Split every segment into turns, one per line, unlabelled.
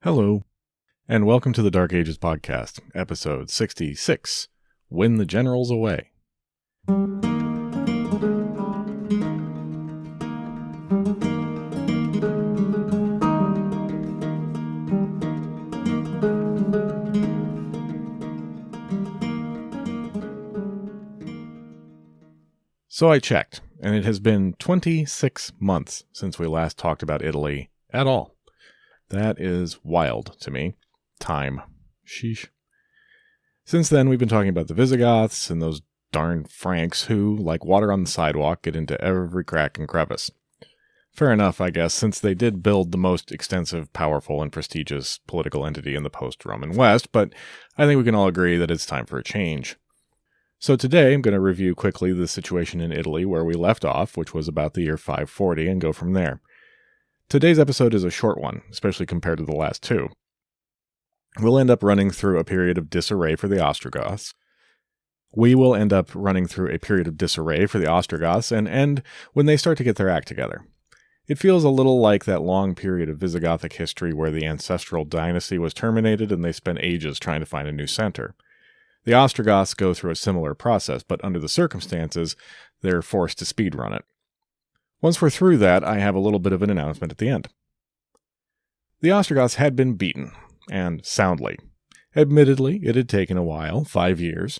Hello, and welcome to the Dark Ages podcast, episode 66, When the General's Away. So I checked, and it has been 26 months since we last talked about Italy at all. That is wild to me. Time. Sheesh. Since then, we've been talking about the Visigoths and those darn Franks who, like water on the sidewalk, get into every crack and crevice. Fair enough, I guess, since they did build the most extensive, powerful, and prestigious political entity in the post-Roman West, but I think we can all agree that it's time for a change. So today, I'm going to review quickly the situation in Italy where we left off, which was about the year 540, and go from there. Today's episode is a short one, especially compared to the last two. We'll end up running through a period of disarray for the Ostrogoths. And end when they start to get their act together. It feels a little like that long period of Visigothic history where the ancestral dynasty was terminated and they spent ages trying to find a new center. The Ostrogoths go through a similar process, but under the circumstances, they're forced to speedrun it. Once we're through that, I have a little bit of an announcement at the end. The Ostrogoths had been beaten, and soundly. Admittedly, it had taken a while, 5 years.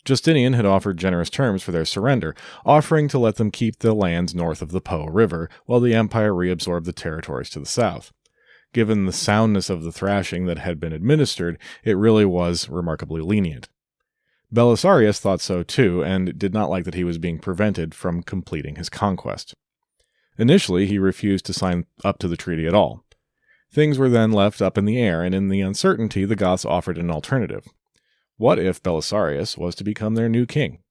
Justinian had offered generous terms for their surrender, offering to let them keep the lands north of the Po River, while the empire reabsorbed the territories to the south. Given the soundness of the thrashing that had been administered, it really was remarkably lenient. Belisarius thought so too, and did not like that he was being prevented from completing his conquest. Initially, he refused to sign up to the treaty at all. Things were then left up in the air, and in the uncertainty, the Goths offered an alternative. What if Belisarius was to become their new king?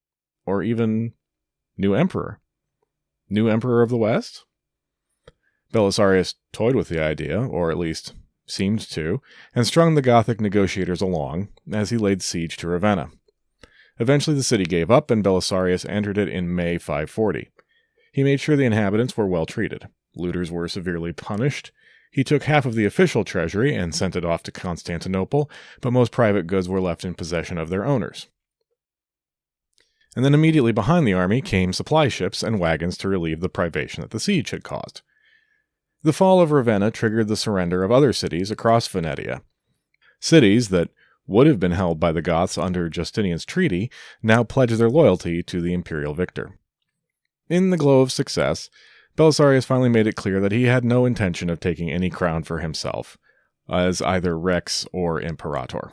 Or even new emperor? New emperor of the West? Belisarius toyed with the idea, or at least seemed to, and strung the Gothic negotiators along as he laid siege to Ravenna. Eventually the city gave up, and Belisarius entered it in May 540. He made sure the inhabitants were well treated. Looters were severely punished. He took half of the official treasury and sent it off to Constantinople, but most private goods were left in possession of their owners. And then immediately behind the army came supply ships and wagons to relieve the privation that the siege had caused. The fall of Ravenna triggered the surrender of other cities across Venetia. Cities that would have been held by the Goths under Justinian's treaty, now pledged their loyalty to the imperial victor. In the glow of success, Belisarius finally made it clear that he had no intention of taking any crown for himself, as either Rex or Imperator.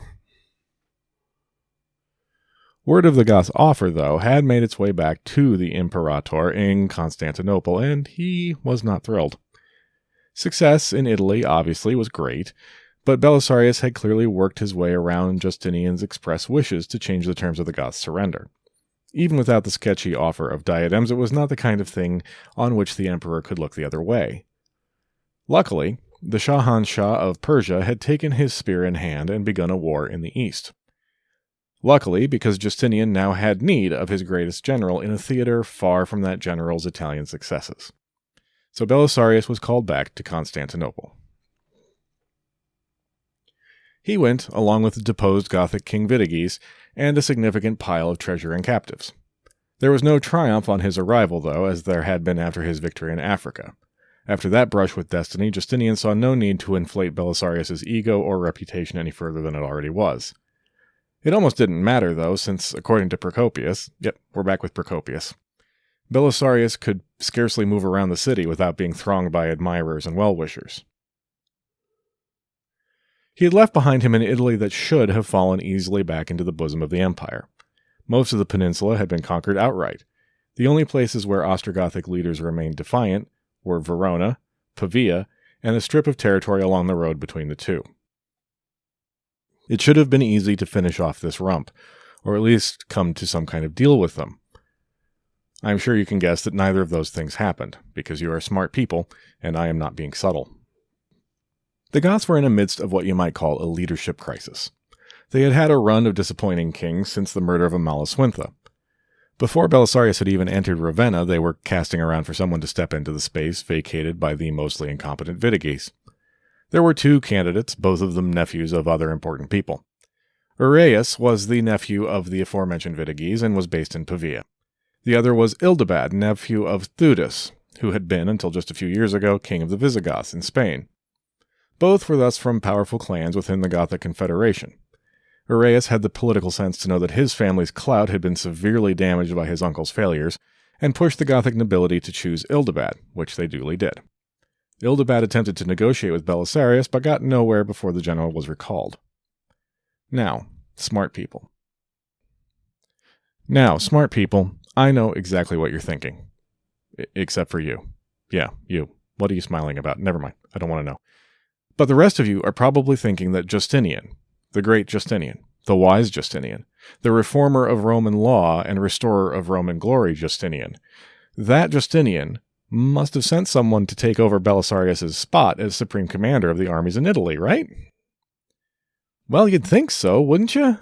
Word of the Goths' offer, though, had made its way back to the Imperator in Constantinople, and he was not thrilled. Success in Italy, obviously, was great, but Belisarius had clearly worked his way around Justinian's express wishes to change the terms of the Goths' surrender. Even without the sketchy offer of diadems, it was not the kind of thing on which the emperor could look the other way. Luckily, the Shahanshah of Persia had taken his spear in hand and begun a war in the east. Luckily, because Justinian now had need of his greatest general in a theater far from that general's Italian successes. So Belisarius was called back to Constantinople. He went, along with the deposed Gothic king Vitiges, and a significant pile of treasure and captives. There was no triumph on his arrival, though, as there had been after his victory in Africa. After that brush with destiny, Justinian saw no need to inflate Belisarius' ego or reputation any further than it already was. It almost didn't matter, though, since, according to Procopius, we're back with Procopius, Belisarius could scarcely move around the city without being thronged by admirers and well-wishers. He had left behind him an Italy that should have fallen easily back into the bosom of the empire. Most of the peninsula had been conquered outright. The only places where Ostrogothic leaders remained defiant were Verona, Pavia, and a strip of territory along the road between the two. It should have been easy to finish off this rump, or at least come to some kind of deal with them. I'm sure you can guess that neither of those things happened, because you are smart people, and I am not being subtle. The Goths were in the midst of what you might call a leadership crisis. They had had a run of disappointing kings since the murder of Amalasuentha. Before Belisarius had even entered Ravenna, they were casting around for someone to step into the space vacated by the mostly incompetent Vitiges. There were two candidates, both of them nephews of other important people. Uraeus was the nephew of the aforementioned Vitiges and was based in Pavia. The other was Ildibad, nephew of Theudas, who had been, until just a few years ago, king of the Visigoths in Spain. Both were thus from powerful clans within the Gothic Confederation. Uraeus had the political sense to know that his family's clout had been severely damaged by his uncle's failures, and pushed the Gothic nobility to choose Ildibad, which they duly did. Ildibad attempted to negotiate with Belisarius, but got nowhere before the general was recalled. Now, smart people, I know exactly what you're thinking. Except for you. Yeah, you. What are you smiling about? Never mind. I don't want to know. But the rest of you are probably thinking that Justinian, the great Justinian, the wise Justinian, the reformer of Roman law and restorer of Roman glory Justinian, that Justinian must have sent someone to take over Belisarius' spot as supreme commander of the armies in Italy, right? Well, you'd think so, wouldn't you?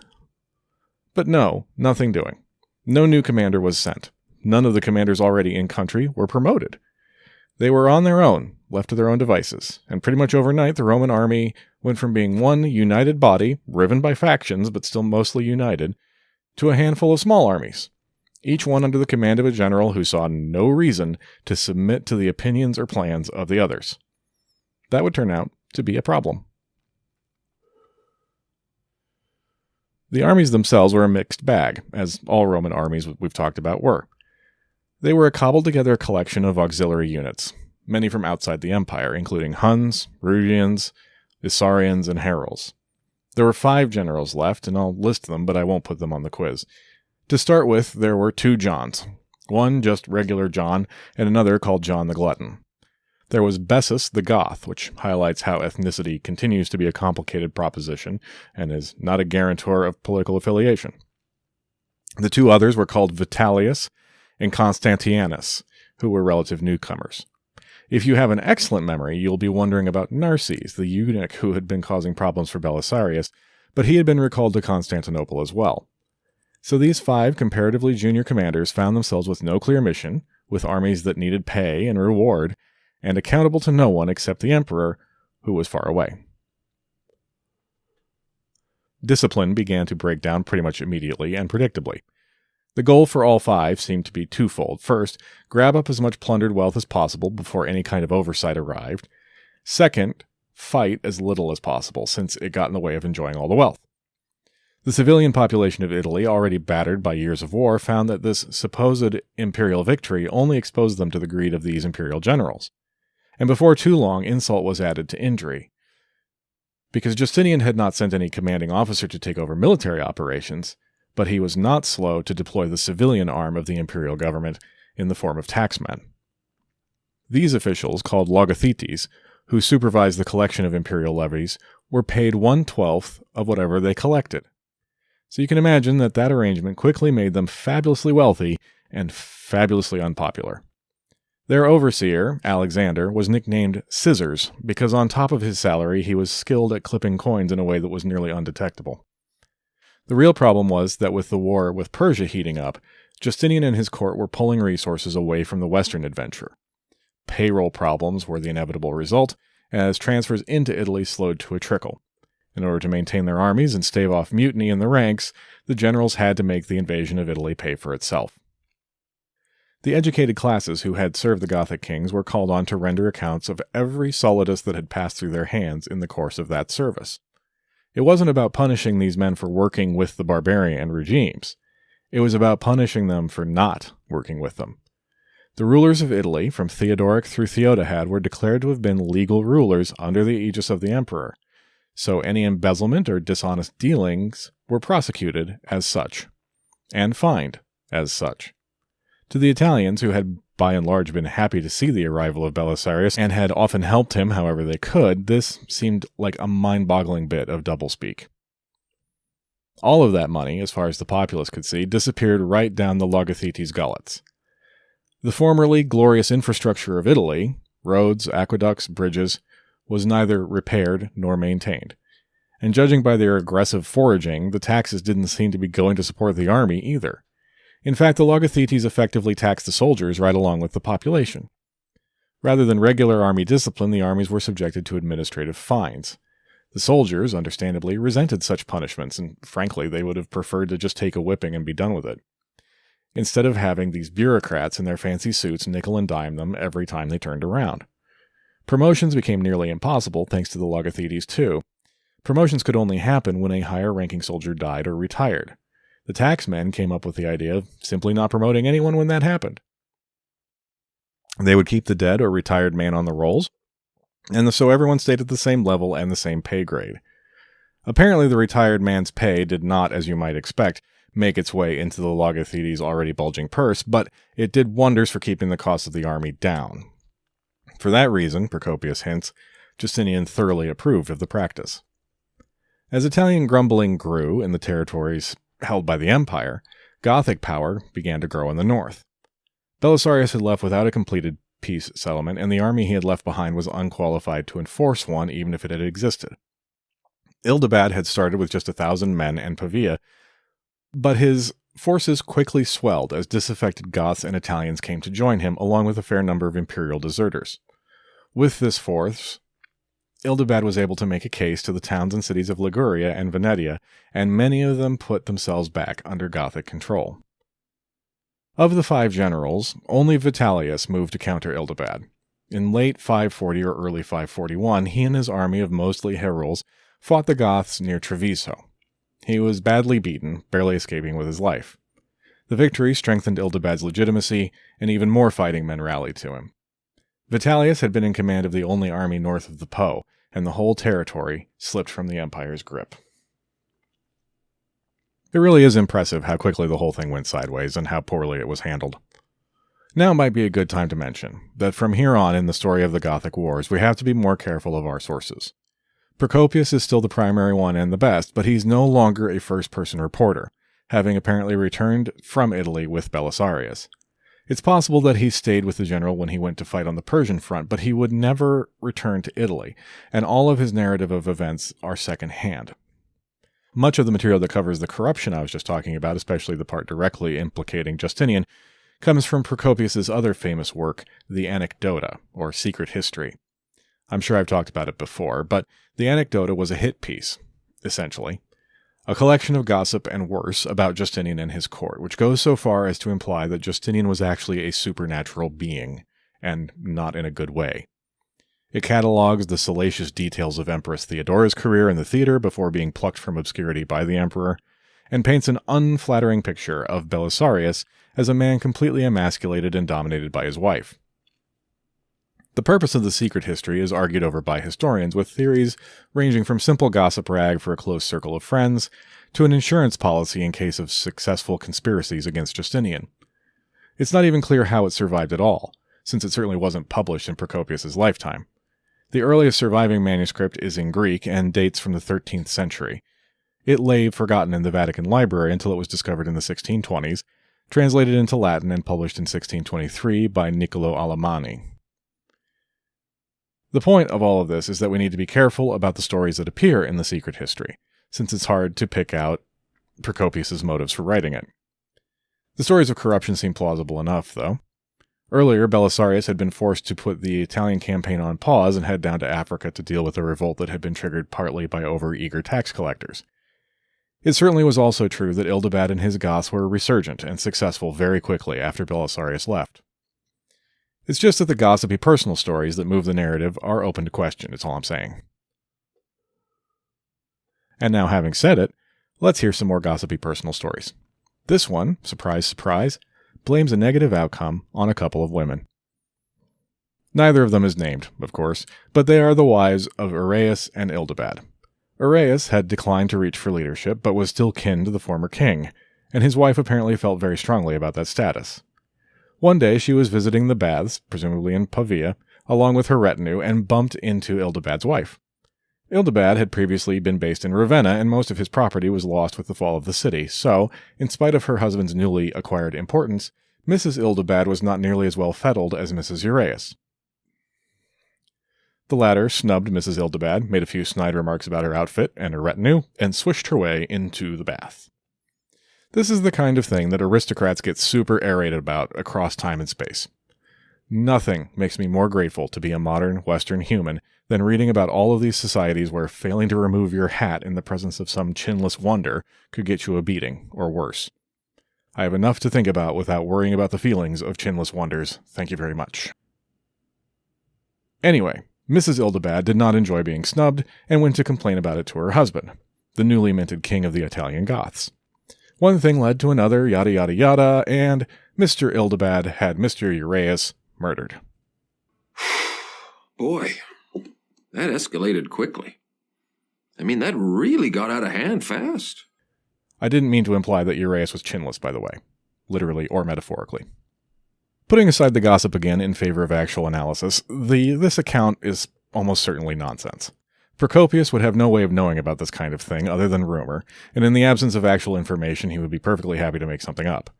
But no, nothing doing. No new commander was sent. None of the commanders already in country were promoted. They were on their own, left to their own devices, and pretty much overnight the Roman army went from being one united body, riven by factions but still mostly united, to a handful of small armies, each one under the command of a general who saw no reason to submit to the opinions or plans of the others. That would turn out to be a problem. The armies themselves were a mixed bag, as all Roman armies we've talked about were. They were a cobbled-together collection of auxiliary units, many from outside the empire, including Huns, Rugians, Isaurians, and Heruls. There were 5 generals left, and I'll list them, but I won't put them on the quiz. To start with, there were 2 Johns. One just regular John, and another called John the Glutton. There was Bessus the Goth, which highlights how ethnicity continues to be a complicated proposition, and is not a guarantor of political affiliation. The 2 others were called Vitellius and Constantianus, who were relative newcomers. If you have an excellent memory, you'll be wondering about Narses, the eunuch who had been causing problems for Belisarius, but he had been recalled to Constantinople as well. So these 5 comparatively junior commanders found themselves with no clear mission, with armies that needed pay and reward, and accountable to no one except the emperor, who was far away. Discipline began to break down pretty much immediately and predictably. The goal for all 5 seemed to be twofold. First, grab up as much plundered wealth as possible before any kind of oversight arrived. Second, fight as little as possible, since it got in the way of enjoying all the wealth. The civilian population of Italy, already battered by years of war, found that this supposed imperial victory only exposed them to the greed of these imperial generals. And before too long, insult was added to injury. Because Justinian had not sent any commanding officer to take over military operations, but he was not slow to deploy the civilian arm of the imperial government in the form of taxmen. These officials, called logothetes, who supervised the collection of imperial levies, were paid 1/12 of whatever they collected. So you can imagine that that arrangement quickly made them fabulously wealthy and fabulously unpopular. Their overseer, Alexander, was nicknamed Scissors because on top of his salary he was skilled at clipping coins in a way that was nearly undetectable. The real problem was that with the war with Persia heating up, Justinian and his court were pulling resources away from the Western adventure. Payroll problems were the inevitable result, as transfers into Italy slowed to a trickle. In order to maintain their armies and stave off mutiny in the ranks, the generals had to make the invasion of Italy pay for itself. The educated classes who had served the Gothic kings were called on to render accounts of every solidus that had passed through their hands in the course of that service. It wasn't about punishing these men for working with the barbarian regimes. It was about punishing them for not working with them. The rulers of Italy, from Theodoric through Theodahad, were declared to have been legal rulers under the aegis of the emperor, so any embezzlement or dishonest dealings were prosecuted as such, and fined as such. To the Italians, who had by and large been happy to see the arrival of Belisarius and had often helped him however they could, this seemed like a mind-boggling bit of doublespeak. All of that money, as far as the populace could see, disappeared right down the logothetes' gullets. The formerly glorious infrastructure of Italy, roads, aqueducts, bridges, was neither repaired nor maintained. And judging by their aggressive foraging, the taxes didn't seem to be going to support the army either. In fact, the logothetes effectively taxed the soldiers right along with the population. Rather than regular army discipline, the armies were subjected to administrative fines. The soldiers, understandably, resented such punishments, and frankly, they would have preferred to just take a whipping and be done with it, instead of having these bureaucrats in their fancy suits nickel and dime them every time they turned around. Promotions became nearly impossible thanks to the Logothetes too. Promotions could only happen when a higher-ranking soldier died or retired. The taxmen came up with the idea of simply not promoting anyone when that happened. They would keep the dead or retired man on the rolls, and so everyone stayed at the same level and the same pay grade. Apparently the retired man's pay did not, as you might expect, make its way into the Logothetes' already bulging purse, but it did wonders for keeping the cost of the army down. For that reason, Procopius hints, Justinian thoroughly approved of the practice. As Italian grumbling grew in the territories held by the empire, Gothic power began to grow in the north. Belisarius had left without a completed peace settlement, and the army he had left behind was unqualified to enforce one, even if it had existed. Ildibad had started with just 1,000 men and Pavia, but his forces quickly swelled as disaffected Goths and Italians came to join him, along with a fair number of imperial deserters. With this force, Ildibad was able to make a case to the towns and cities of Liguria and Venetia, and many of them put themselves back under Gothic control. Of the 5 generals, only Vitellius moved to counter Ildibad. In late 540 or early 541, he and his army of mostly Heruls fought the Goths near Treviso. He was badly beaten, barely escaping with his life. The victory strengthened Ildibad's legitimacy, and even more fighting men rallied to him. Vitellius had been in command of the only army north of the Po, and the whole territory slipped from the empire's grip. It really is impressive how quickly the whole thing went sideways and how poorly it was handled. Now might be a good time to mention that from here on in the story of the Gothic Wars, we have to be more careful of our sources. Procopius is still the primary one and the best, but he's no longer a first-person reporter, having apparently returned from Italy with Belisarius. It's possible that he stayed with the general when he went to fight on the Persian front, but he would never return to Italy, and all of his narrative of events are second-hand. Much of the material that covers the corruption I was just talking about, especially the part directly implicating Justinian, comes from Procopius's other famous work, the Anecdota, or Secret History. I'm sure I've talked about it before, but the Anecdota was a hit piece, essentially. A collection of gossip and worse about Justinian and his court, which goes so far as to imply that Justinian was actually a supernatural being, and not in a good way. It catalogues the salacious details of Empress Theodora's career in the theater before being plucked from obscurity by the emperor, and paints an unflattering picture of Belisarius as a man completely emasculated and dominated by his wife. The purpose of the secret history is argued over by historians, with theories ranging from simple gossip rag for a close circle of friends to an insurance policy in case of successful conspiracies against Justinian. It's not even clear how it survived at all, since it certainly wasn't published in Procopius's lifetime. The earliest surviving manuscript is in Greek and dates from the 13th century. It lay forgotten in the Vatican Library until it was discovered in the 1620s, translated into Latin and published in 1623 by Niccolo Alemanni. The point of all of this is that we need to be careful about the stories that appear in the secret history, since it's hard to pick out Procopius's motives for writing it. The stories of corruption seem plausible enough, though. Earlier, Belisarius had been forced to put the Italian campaign on pause and head down to Africa to deal with a revolt that had been triggered partly by over-eager tax collectors. It certainly was also true that Ildibad and his Goths were resurgent and successful very quickly after Belisarius left. It's just that the gossipy personal stories that move the narrative are open to question, is all I'm saying. And now, having said it, let's hear some more gossipy personal stories. This one, surprise, surprise, blames a negative outcome on a couple of women. Neither of them is named, of course, but they are the wives of Uraeus and Ildibad. Uraeus had declined to reach for leadership, but was still kin to the former king, and his wife apparently felt very strongly about that status. One day she was visiting the baths, presumably in Pavia, along with her retinue, and bumped into Ildibad's wife. Ildibad had previously been based in Ravenna, and most of his property was lost with the fall of the city, so, in spite of her husband's newly acquired importance, Mrs. Ildibad was not nearly as well fettled as Mrs. Uraeus. The latter snubbed Mrs. Ildibad, made a few snide remarks about her outfit and her retinue, and swished her way into the bath. This is the kind of thing that aristocrats get super aerated about across time and space. Nothing makes me more grateful to be a modern Western human than reading about all of these societies where failing to remove your hat in the presence of some chinless wonder could get you a beating, or worse. I have enough to think about without worrying about the feelings of chinless wonders. Thank you very much. Anyway, Mrs. Ildibad did not enjoy being snubbed and went to complain about it to her husband, the newly minted king of the Italian Goths. One thing led to another, yada yada yada, and Mr. Ildibad had Mr. Uraeus murdered.
Boy, that escalated quickly. I mean, that really got out of hand fast.
I didn't mean to imply that Uraeus was chinless, by the way, literally or metaphorically. Putting aside the gossip again in favor of actual analysis, this account is almost certainly nonsense. Procopius would have no way of knowing about this kind of thing other than rumor, and in the absence of actual information he would be perfectly happy to make something up.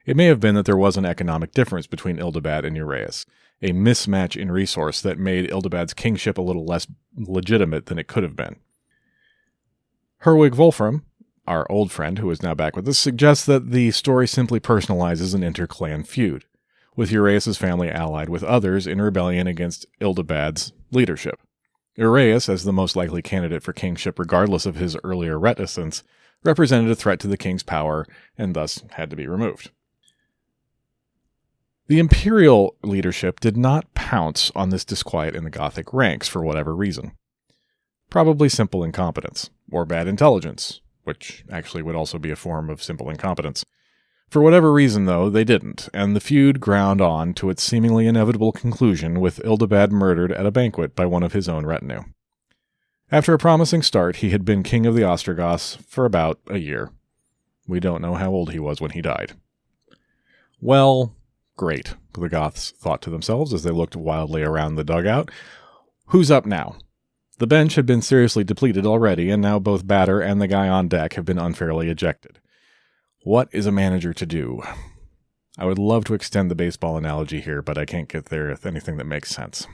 It may have been that there was an economic difference between Ildibad and Uraeus, a mismatch in resource that made Ildibad's kingship a little less legitimate than it could have been. Herwig Wolfram, our old friend who is now back with us, suggests that the story simply personalizes an inter-clan feud, with Uraeus' family allied with others in rebellion against Ildibad's leadership. Uraeus, as the most likely candidate for kingship regardless of his earlier reticence, represented a threat to the king's power and thus had to be removed. The imperial leadership did not pounce on this disquiet in the Gothic ranks for whatever reason. Probably simple incompetence, or bad intelligence, which actually would also be a form of simple incompetence. For whatever reason, though, they didn't, and the feud ground on to its seemingly inevitable conclusion with Ildibad murdered at a banquet by one of his own retinue. After a promising start, he had been king of the Ostrogoths for about a year. We don't know how old he was when he died. Well, great, the Goths thought to themselves as they looked wildly around the dugout. Who's up now? The bench had been seriously depleted already, and now both batter and the guy on deck have been unfairly ejected. What is a manager to do? I would love to extend the baseball analogy here, but I can't get there with anything that makes sense.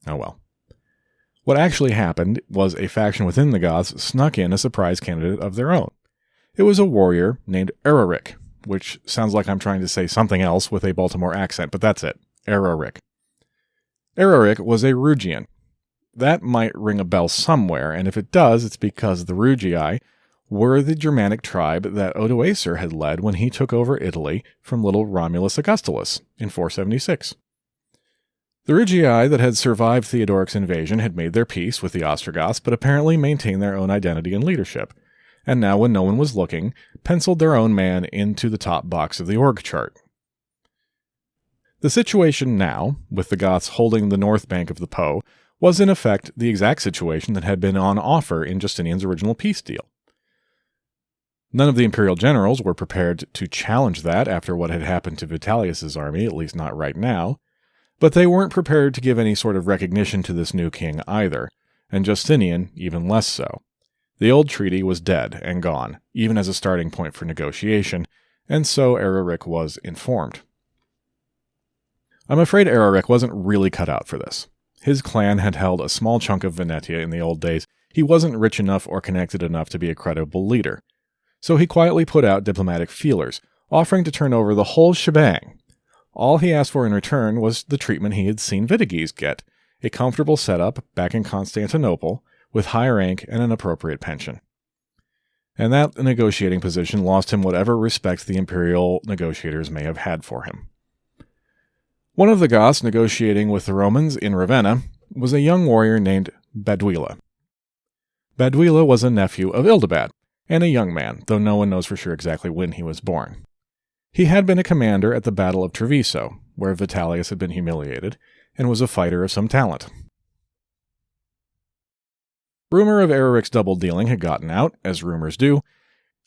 Oh well. What actually happened was a faction within the Goths snuck in a surprise candidate of their own. It was a warrior named Eraric, which sounds like I'm trying to say something else with a Baltimore accent, but that's it. Eraric. Eraric was a Rugian. That might ring a bell somewhere, and if it does, it's because the Rugii were the Germanic tribe that Odoacer had led when he took over Italy from little Romulus Augustulus in 476. The Rugii that had survived Theodoric's invasion had made their peace with the Ostrogoths, but apparently maintained their own identity and leadership, and now when no one was looking, penciled their own man into the top box of the org chart. The situation now, with the Goths holding the north bank of the Po, was in effect the exact situation that had been on offer in Justinian's original peace deal. None of the imperial generals were prepared to challenge that after what had happened to Vitellius's army, at least not right now, but they weren't prepared to give any sort of recognition to this new king either, and Justinian even less so. The old treaty was dead and gone, even as a starting point for negotiation, and so Eraric was informed. I'm afraid Eraric wasn't really cut out for this. His clan had held a small chunk of Venetia in the old days. He wasn't rich enough or connected enough to be a credible leader. So he quietly put out diplomatic feelers, offering to turn over the whole shebang. All he asked for in return was the treatment he had seen Vitiges get, a comfortable setup back in Constantinople, with high rank and an appropriate pension. And that negotiating position lost him whatever respect the imperial negotiators may have had for him. One of the Goths negotiating with the Romans in Ravenna was a young warrior named Baduila. Baduila was a nephew of Ildibad, and a young man, though no one knows for sure exactly when he was born. He had been a commander at the Battle of Treviso, where Vitellius had been humiliated, and was a fighter of some talent. Rumor of Eraric's double-dealing had gotten out, as rumors do,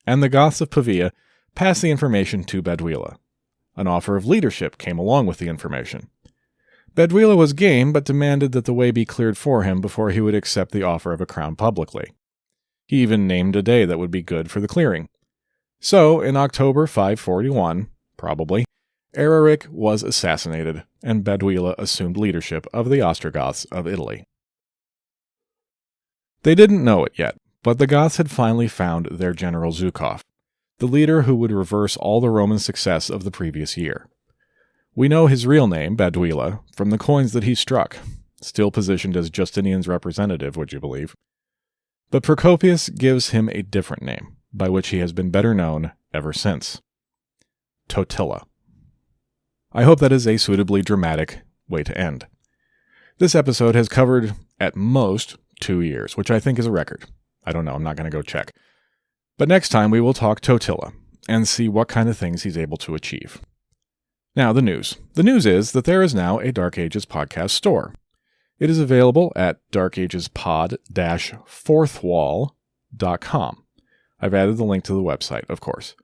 and the Goths of Pavia passed the information to Baduila. An offer of leadership came along with the information. Baduila was game, but demanded that the way be cleared for him before he would accept the offer of a crown publicly. He even named a day that would be good for the clearing. So, in October 541, probably, Eraric was assassinated, and Baduila assumed leadership of the Ostrogoths of Italy. They didn't know it yet, but the Goths had finally found their general Zukov, the leader who would reverse all the Roman success of the previous year. We know his real name, Baduila, from the coins that he struck, still positioned as Justinian's representative, would you believe? But Procopius gives him a different name, by which he has been better known ever since. Totila. I hope that is a suitably dramatic way to end. This episode has covered, at most, 2 years, which I think is a record. I don't know, I'm not going to go check. But next time we will talk Totila, and see what kind of things he's able to achieve. Now, the news. The news is that there is now a Dark Ages podcast store. It is available at darkagespod-fourthwall.com. I've added the link to the website, of course.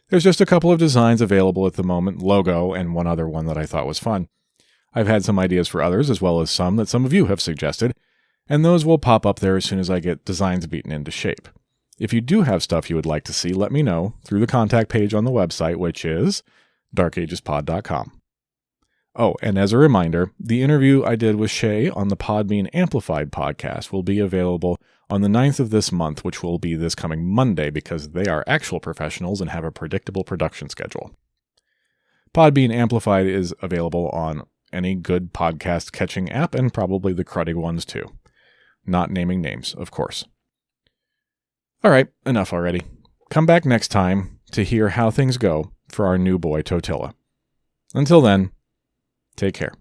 There's just a couple of designs available at the moment, logo and one other one that I thought was fun. I've had some ideas for others, as well as some that some of you have suggested, and those will pop up there as soon as I get designs beaten into shape. If you do have stuff you would like to see, let me know through the contact page on the website, which is darkagespod.com. Oh, and as a reminder, the interview I did with Shay on the Podbean Amplified podcast will be available on the 9th of this month, which will be this coming Monday because they are actual professionals and have a predictable production schedule. Podbean Amplified is available on any good podcast catching app and probably the cruddy ones too. Not naming names, of course. All right, enough already. Come back next time to hear how things go for our new boy Totila. Until then, take care.